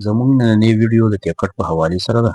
زمونږ نننۍ ویډیو د CapCut په حوالې سره ده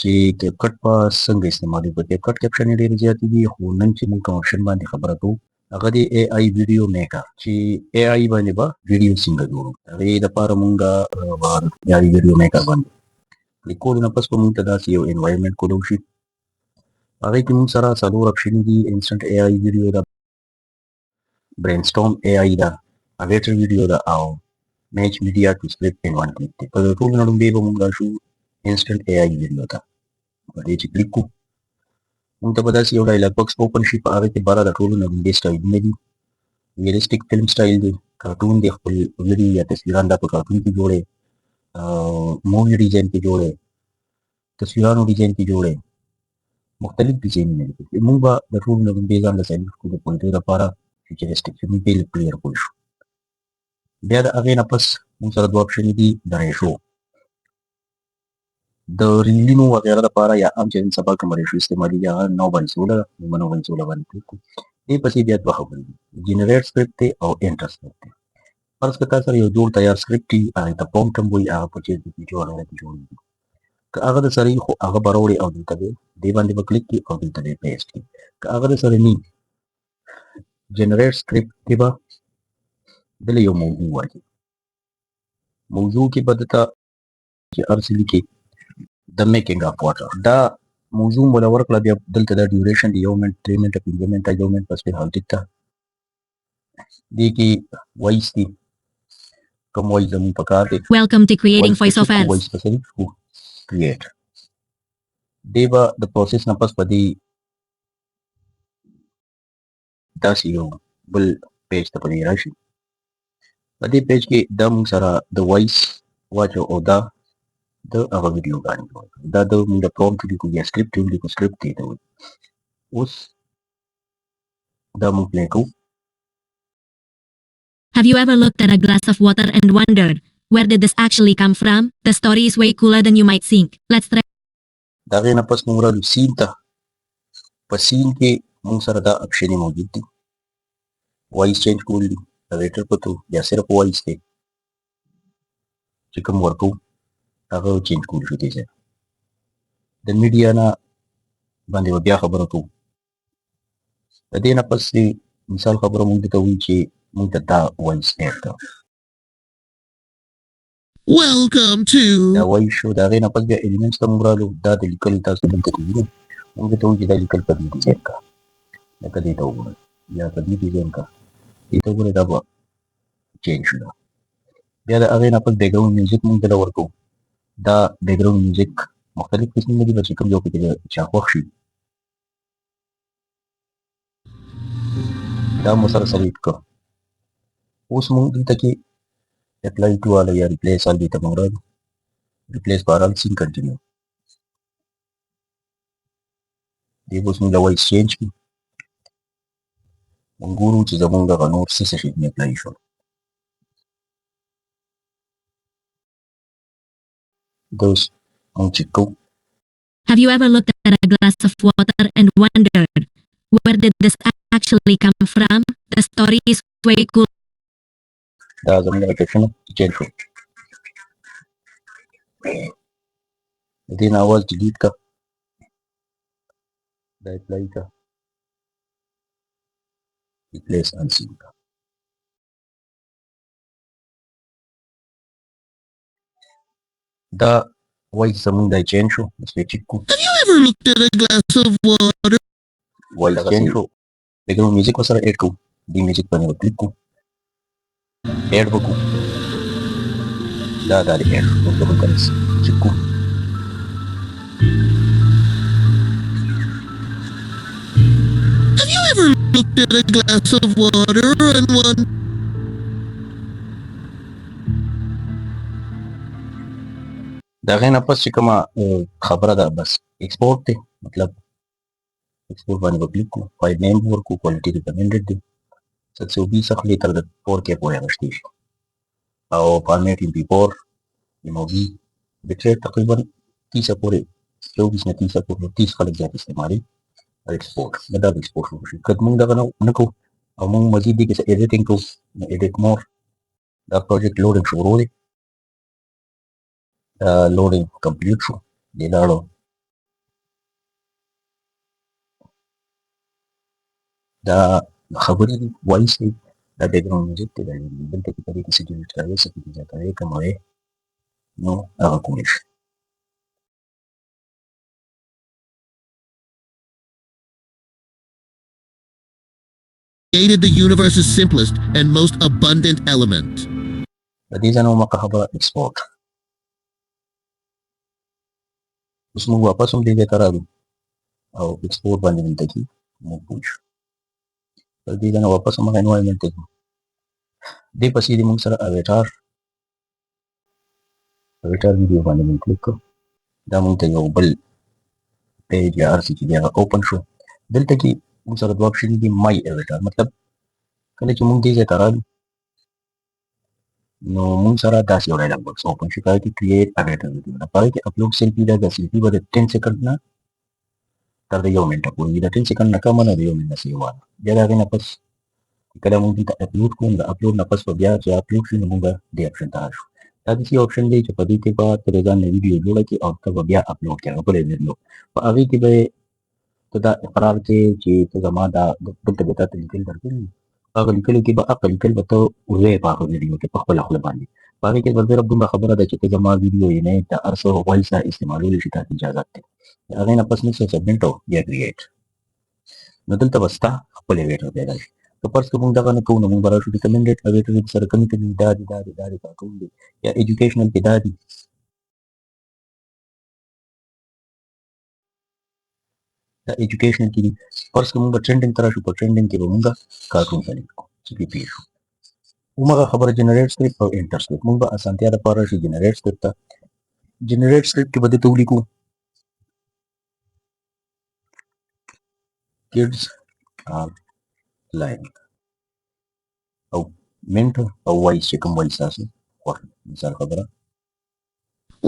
چې CapCut په څنګه استعمالوي. په CapCut کې اپشنې ډېرې زیاتې دي، خو نن چې موږ کوم اپشن باندې خبره کوو هغه دی AI ویډیو میکر، چې AI باندې به ویډیو څنګه جوړو. هغې دپاره موږ AI ویډیو میکر باندې کلیک کولو نه پس به موږ ته داسې یو انوایرمنټ کولو شي. هغې کې موږ سره څلور اپشنې دي: انسټنټ AI ویډیو ده، برینسټورم AI ده، اویټر ویډیو ده او میچ میډیا ټو سکرپټ ان ون کلیک دی. په ټولو نه لومړی به موږ راشو انسټنټ AI ویډیو ته. په دې چې کلیک کوو موږ ته به داسې یو ډایلاګ باکس اوپن شي. په هغې کې بره د ټولو نه لومړی سټایلونه دي. ریلسټیک فلم سټایل دی، کارټون دی، خپل ویډیو یا تصویران دا په کارټون کې جوړی، مووي ډیزاین کې جوړی، تصویرانو ډیزاین کې جوړی، مختلف ډیزاینونه دي. موږ به د ټولو نه لومړی ځان له سلیکټ کړو د پوینټر لپاره فیچرسټیک چې موږ بې کلیر کړی شو. بیا د هغې نه پس موږ سره دوه اپشنې دي: د ریشو د ریلونو وغیره لپاره یا هم چې نن سبا کومه ریشو استعمالېږي هغه 9:16 ده. موږ به 9:16 باندې کلیک کړو. دې پسې بیا دوه خبرې دي: جنریټ سکرپټ دی او انټر سکرپټ دی. فرض که تا سره یو جوړ تیار سکرپټ وي، هغې ته پرومپټ هم وایي، هغه په چیټ جی پي ټي وغیره کې جوړېږي. که هغه د سره وي خو هغه به راوړي او دلته به دې باندې به کلیک کړي او دلته به یې پیسټ کړي. که هغه د سره نه وي جنریټ سکرپټ کې به دله یو موضوع ورکړي. موضوع کې به دته چې هر څه لیکي د میکینګ اف واټر دا موضوع مو له ورکړه. بیا دلته دا ډیوریشن دی 1 منټ 3 منټه 5 منټه 1 منټ پس فلحال ټیک ده. دې کې وایس دي، کوم وایس زموږ په کار دی. Welcome to creating voice of ads. وایس په سلیکټ کړو، کریټ. دې به د پروسس نه پس په دې داسې یو بل پیج ته په دې راشي. په دې پیج کې دا موږ سره د وایس واچو او دا د هغه ویډیو باندې دا د موږ د پرومپټ لیکو یا سکرپټ لیکو، سکرپټ دی ته وایي. اوس دا موږ پلی کوو. Have you ever looked at a glass of water and wondered, where did this actually come from? The story is way cooler than you might think. Let's try. د هغې نه پس موږ رالو سین ته. په سین کې موږ سره دا اپشنې موجود دي: وایس چینج کول دي، ریټر په تو یا صرف وایس دی چې کوم ورکوو هغه چینج کول شو. دې ځای د میډیا نه باندې به بیا خبره کوو. د دې نه پس مثال خبره موږ ته وایي چې موږ ته دا وایس ایډ کړه. Welcome to دا وایس شو. د هغې نه پس بیا ایلیمنټس ته موږ رالو. دا د لیکل تاسو دلته کې وینئ. موږ ته وایي چې دا لیکل په دې ډیزاین کړه، لکه دې ته وګورئ یا په دې ډیزاین کړه. دې ته وګورئ دا به چینج شو. بیا د هغې نه پس بیکګراوند میوزیک موږ دله ورکوو. دا بیکګراوند میوزیک مختلف قسمونه دي، چې کوم یو پکې د چا خوښ شي دا مو سره سلیکټ کړو. اوس موږ دلته کې اپلای ټو والا یا ریپلیس آل دې ته موږ رالو. ریپلیس بهر آل سین کنټینیو. دې به اوس موږ له وایس چینج کړو. موږ ګورو چې زموږ دغه نور څه څه شي اپلای شول. دا اوس موږ چک کوو. Have you ever looked at a glass of water and wondered, where did this actually come from? The story is way cool. دا زموږ دغه ټیکشن چینج شو. د دې نه اواز ډیلیټ کړه، دا اپلای کړه، ریپلیس آل سین کړه. دا وایس زموږ دی چینج شو. بس پې چک کړو. Have you ever looked at a glass of water? وایس چینج شو. بیکګراوند میوزیک ورسره ایډ کوو. دې میوزیک باندې به کلیک کوو، ایډ به کوو. دا دی ایډ شو. موږ به دلته چک کوو. Have you ever looked at a glass of water and wondered? د هغې نه پس چې کومه خبره ده بس ایکسپورټ دی، مطلب ایکسپورټ باندې به کلیک کړو. فایل نیم به ورکړو، کوالټي ریکمنډډ دی، 720 اخلي تر د 4K پورې اخیستی شي. او فارمیټ MP4 MOV بټریټ تقریبا 30 پورې 24 نه 30 پورې 30 خلک زیات استعمالوي. ایکسپورټ دا به ایکسپورټ وشي. که موږ دغه نه کوو او موږ مزید دې کې څه ایډیټینګ کوو نو ایډیټ مور دا پروجیکټ لوډینګ شروع دی. لوډینګ کمپلیټ شو دی لاړو دا خبرې دي وایس دی دا بیک ګراوند میوزیک دی دا دلته کې په دې کې څه ډیلیټ کوئ څه پکې زیاتوئ کموئ نو هغه کولی شي Created the universe's simplest and most abundant element. د دې ځای نه مو مکه خبره ایکسپورټ اوس موږ واپس هم دې ځای ته راځو او ایکسپورټ باندې دلته کې موږ پوه شو د دې ځای نه واپس هم هغه انوایرمنټ ته ځو دې پسې دې موږ سره اویټار ویډیو باندې موږ کلیک کړو دا موږ ته یو بل پیج یا هر څه چې دی هغه اوپن شو دلته کې موږ سره دوه اپشن دي مای اویټار مطلب کله چې موږ دې ځای ته راځو نو موږ سره داسې یو ډایلاګ باکس اوپن شي کله چې کریټ اویټر ویډیو لپاره کې اپلوډ سیلفي دا د سیلفي به د 10 سیکنډ نه تر د 1 منټه پورې د 10 سیکنډ نه کم نه د 1 منټ نه سیواله بیا د هغې نه پس کله موږ دلته اپلوډ کوو د اپلوډ نه پس به بیا چې اپلوډ شي نو موږ دې اپشن ته راشو دا داسې یو اپشن دی چې په دې کې به ته د ځان نه ویډیو جوړه کړې او ته به بیا اپلوډ کړې هغه بله ویډیو په هغې کې به ته دا اقرار کې چې ته زما دا دلته به تا ته لیکل درکړي هغه لیکلو کې به هغه لیکل به ته ووایې په هغه ویډیو کې په خپله خوله باندې په هغې کې به صرف دومره خبره ده چې ته زما ویډیو یې نه د هر څه وایس نه استعمالولی شي تاسو اجازت دی د هغې نه پس نشته سبمیټ او بیا کریټ نو دلته به ستا خپل ویډیو پیدا شي که فرض که موږ دغه نه کوو نو موږ به راشو ریکمنډډ ویډیو سره کومې کومې دا دي دا دي دا دي دا ټول دي یا ایجوکیشنل کې دا دي دا ایجوکیشنل کې دي فرض که موږ به ټرینډینګ ته راشو په ټرینډینګ کې به موږ کارټون سلیکټ کړو چې پې پېښ شو همغه خبره جنریټ سکرپټ او انټر سکرپټ موږ به اسانتیا دپاره راشي جنریټ سکرپټ ته جنریټ سکرپټ کې به دې ته ولیکو kids are lying او منټ او وایس چې کوم وایس تاسو خوښ مثال خبره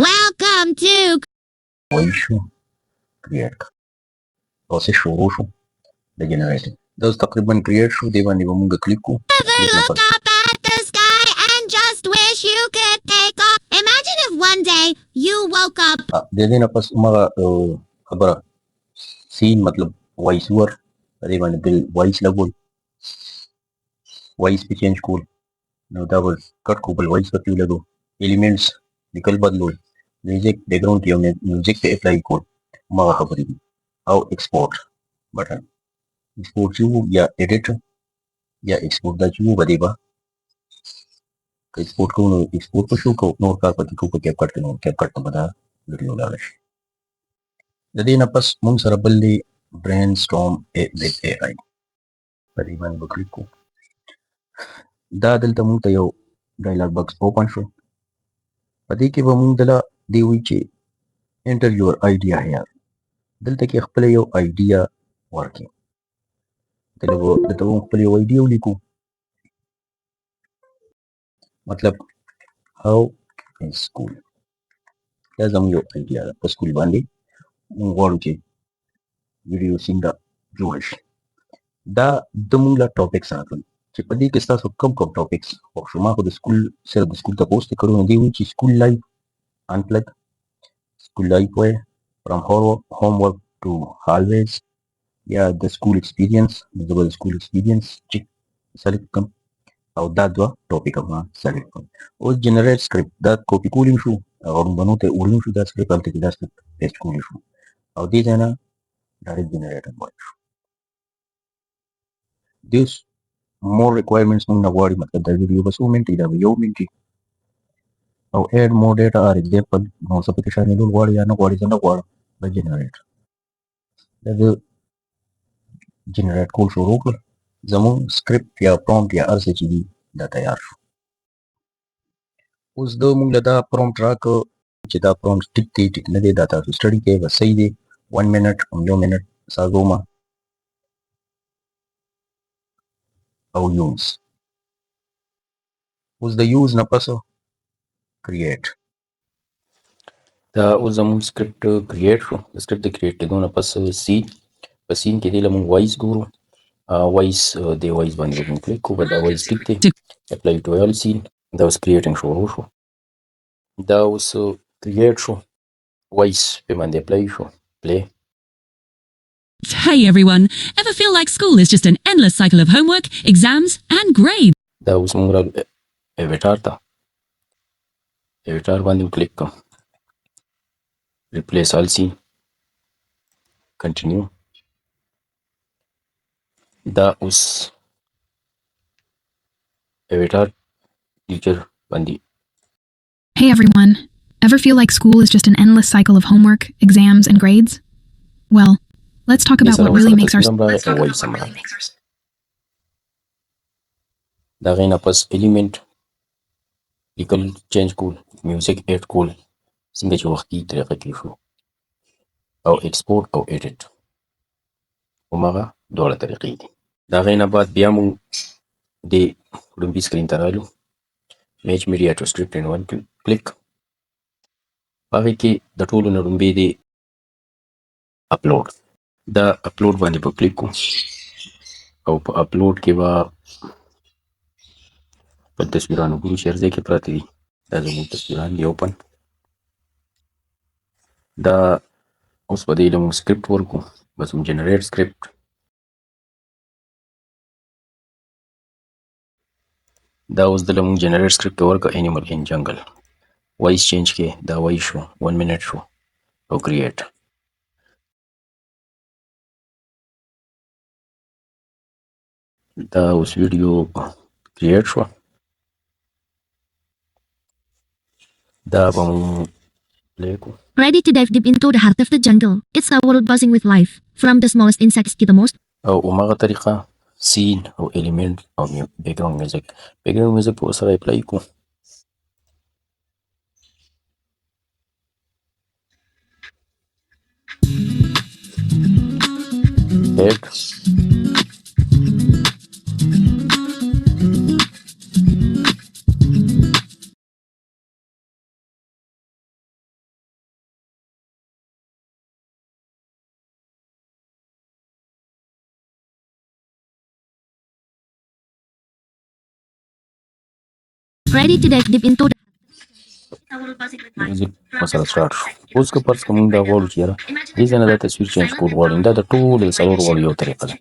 Welcome to وایس شو کریټ او څه شروع شو د جنریټینګ دا اوس تقریبا کریټ شو دی باندې به مونږ کلیک کوو look up at the sky and just wish you could take off. Imagine if one day you woke up. د دې نه پس همغه خبره سین مطلب وایس ور په دې باندې بل وایس لګول وایس په چینج کول نو دا به کټ کو بل وایس پکې ولګو ایلیمنټس لیکل بدلول میوزیک بیک ګراوند کې یو میوزیک ته اپلای کول همغه خبرې دي او ایکسپورټ بټن ایکسپورټ چې وو یا ایډیټ یا ایکسپورټ دا چې وو به دې به که ایکسپورټ کوو نو ایکسپورټ به شو کوو نور کار پکې کوو په کیپ کټ کې نو کیپ کټ ته به دا ویډیو لاړه شي د دې نه پس موږ سره بل دی برینسټورم with AI په دې باندې به کلیک کوو دا دلته موږ ته یو ډایلاګ باکس اوپن شو په دې کې به موږ دله دی وایي چې انټر یور آیډیا هیر دلته کې خپله یو آیډیا ورکړي دلته به خپل یو آیډیا ولیکو مطلب هاو ان سکول دا زموږ یو آیډیا ده په سکول باندې موږ غواړو چې ویډیو څنګه جوړ شي دا د موږ له ټاپکس راغلي چې په دې کې ستاسو کوم کوم ټاپکس خوښ شو ما خو د سکول صرف د سکول تپوس یې کړی نو دې وایي چې سکول لایف unplug سکول لایف وایي فرام homework to hallways یا د سکول ایکسپیرینس زه به د سکول ایکسپیرینس چې سلیکټ کړم او دا دوه ټاپکه به سلیکټ کړم اوس جنریټ سکرپټ دا کاپي کولی شو غړومبنو ته وړي شو دا سکرپټ هلته کې دا سکرپټ پیسټ کولی شو او دې ځای نه ډایرکټ جنریټر وایي شو دې more requirements موږ نه غواړي مطلب دا ویډیو به څو منټې دا به 1 منټ او add more data or example نو څه پکې شاملول غواړي یا نه غواړي زه نه غواړم دا جنریټ دا د جنریټ کول شروع کړ زموږ سکرپټ یا پرومپټ یا هر څه چې دي دا تیار شو اوس د موږ له دا پرومپټ راکړ چې دا پرومپټ ټیک دی ټیک نه دی دا تاسو سټډي کوئ بس صحیح دی 1 منټ او 1 منټ سازومه او یوز اوس د یوز نه پس کریټ دا اوس زموږ سکرپټ کریټ شو د سکرپټ د کریټ کېدو نه پس سین په سین کې دی له موږ وایس ګورو وایس د وایس باندې به موږ کلیک کوو دا وایس ټیک دی اپلای ټو ال سین دا اوس کریټینګ شروع شو دا اوس کریټ شو وایس په باندې اپلای شو پلی. Hey everyone, ever feel like school is just an endless cycle of homework, exams, and grades? دا اوس موږ را ایویټار ته ایویټار باندې کلیک کوم. ریپلیس آل سی کنټینیو. دا اوس ایویټار ټیچر باندې. Hey everyone, ever feel like school is just an endless cycle of homework, exams, and grades? Well, let's talk about what really makes our دا غینا پس الیمنٹ لیکل چینج کول میوزک ایډ کول څنګه چې وختي طریقه کې شو او ایکسپورټ او ایډیټ هماغه دوه طریقې دي. دا غینا بعد بیا موږ د لومبي سکرین ته رالو. میچ میډیا ټو سکرپټ ان ون کلیک. هغه کې د ټولو نه لومبي دی اپلوډ. دا اپلوډ باندې په کلیک کوم او په اپلوډ کې به په تصویرانو ګورو چې هر ځای کې پراته دي. دا زموږ تصویران دي اوپن. دا اوس په دې له موږ سکرپټ ورکو. بس موږ جنریټ سکرپټ. دا اوس دله موږ جنریټ سکرپټ ورکو انیمل ان جنگل. وایس چینج کې دا وایس شو 1 منټ شو او کریټ. دا اوس ویډیو کریټ شو. دا به مو پلی کو. Ready to dive deep into the heart of the jungle. It's a world buzzing with life, from the smallest insects to the most. او هماغه طریقه سین او الیمنٹ او بیکګراوند میوزک. بیکګراوند میوزک په سره اپلای کو. هیډ Ready to dive deep into the میوزک په سره سٹارټ شو. اوس که پرس کوم دا غواړو چې یاره دې ځای نه دا تصویر چینج کول غواړو. دا د ټولو د څلور غواړو یو طریقه ده.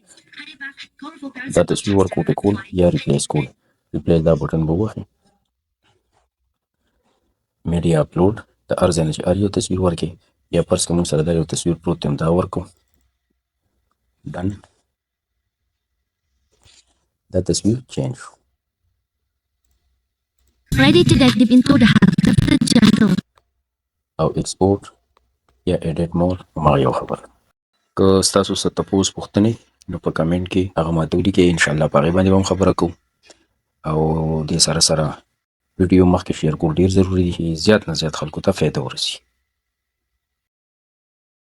دا تصویر ورکوپی کول یا ریپلیس کول. ریپلیس دا بټن به ووهئ. میډیا اپلوډ د هر ځای نه چې هر یو تصویر ورکړي یا فرض که موږ سره دا یو تصویر پروت دی دا ورکو. ډن. دا تصویر چینج شو. Ready to dive deep into the heart of the jungle. او ایکسپورټ یا ایډیټ مور هماغه یو خبره. که ستاسو څه تپوس پوښتنې نو په کمنټ کې هغه ماته ولیکئ. انشاءالله په هغې باندې به هم خبره کوو. او دې سره سره ویډیو مخکې شیر کول ډېر ضروري دي چې زیات نه زیات خلکو ته فایده ورسي.